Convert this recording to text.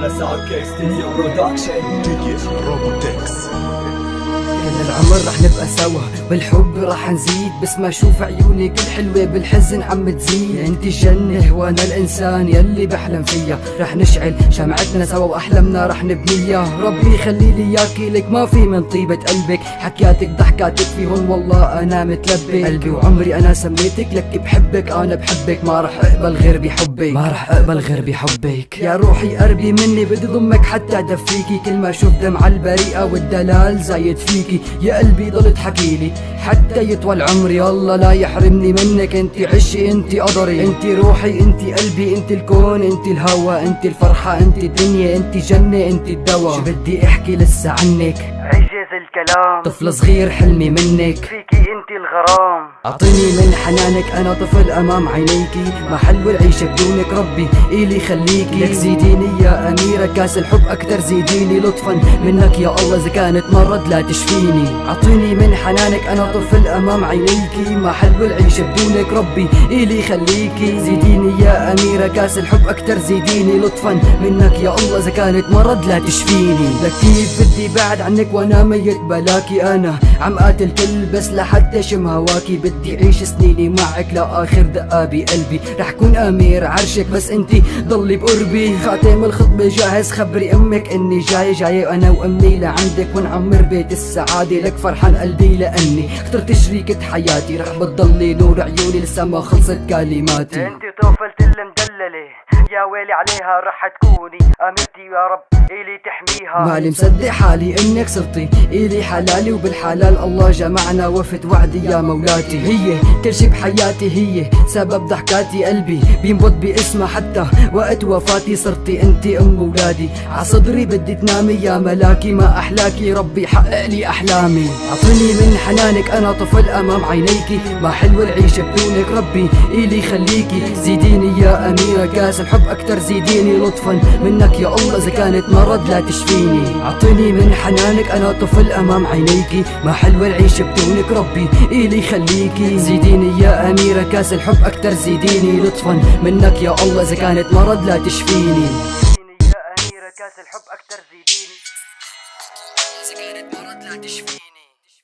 على ساكي ستوديو برودكشن تيجي روبوتكس. كل العمر رح نبقى سوا بالحب رح نزيد، بس ما اشوف عيونك الحلوة بالحزن عم تزيد. انت الجنة وانا الانسان يلي بحلم فيها، رح نشعل شمعتنا سوا واحلامنا رح نبنيها. ربي خلي لي اياكي لك ما في من طيبة قلبك، حكياتك ضحكاتك فيهن والله انا متلبك. قلبي وعمري انا سميتك لك بحبك، انا بحبك ما رح اقبل غير بحبك، ما رح اقبل غير بحبك. يا روحي قربي مني بدي ضمك حتى ادفيكي، كل ما اشوف دمعة البريئة والدلال زايد فيكي. يا قلبي ضل تحكيلي حتى يطول عمري، الله لا يحرمني منك. انت عشي انت قدري، انت روحي انت قلبي، انت الكون انت الهوى، انت الفرحة انت الدنيا، انت جنة انت الدوا. شو بدي احكي لسه عنك عجز الكلام، طفل صغير حلمي منك، فيكي انت الغرام. اعطيني من حنانك انا طفل امام عينيكي، ما حلو العيشة بدونك ربي إلي خليكي. لك زيديني يا اميرة كاس الحب اكتر، زيديني لطفا منك يا الله اذا كانت مرض لا تشفيني. اعطيني من حنانك انا طفل امام عينيكي، ما حلو العيشة بدونك ربي إلي خليكي. زيديني يا اميرة كاس الحب اكتر، زيديني لطفا منك يا الله اذا كانت مرض لا تشفيني. لك كيف بدي بعد عنك وانا ميت بلاكي، انا عم قاتل كل بس لحتى شم هواكي. بدي عيش سنيني معك لاخر دقة بقلبي، رح كون امير عرشك بس انتي ضلي بقربي. خاتم الخطبة جاهز، خبري امك اني جاي وانا وامي لعندك، ونعمر بيت السعادة. لك فرحان قلبي لاني اخترت شريكة حياتي، رح بتضلي نور عيوني لسه ما خلصت كلماتي. انتي طفلتي المدللة يا ويلي عليها رح تكوني اميرتي، يا رب إلي تحميها. مالي مصدق حالي انك صرتي إلي حلالي، وبالحلال الله جمعنا وفت وعدي يا مولاتي. هي كل شي بحياتي، هي سبب ضحكاتي، قلبي بينبض باسمها حتى وقت وفاتي. صرتي انتي ام ولادي، عصدري بدي تنامي يا ملاكي، ما احلاكي ربي حقق لي احلامي. اعطيني من حنانك انا طفل امام عينيكي، ما حلو العيشة بدونك ربي إلي خليكي. زيديني يا اميرة كاس الحب اكتر، زيديني لطفا منك يا الله اذا كانت مرض لا تشفيني. اعطيني من حنانك انا طفل امام عينيكي، ما حلوة العيشة بدونك ربي إلي خليكي. زيديني يا اميرة كاس الحب اكتر، زيديني لطفا منك يا الله اذا كانت مرض لا تشفيني. زيديني يا اميرة كاس الحب اكتر، زيديني اذا كانت مرض لا تشفيني.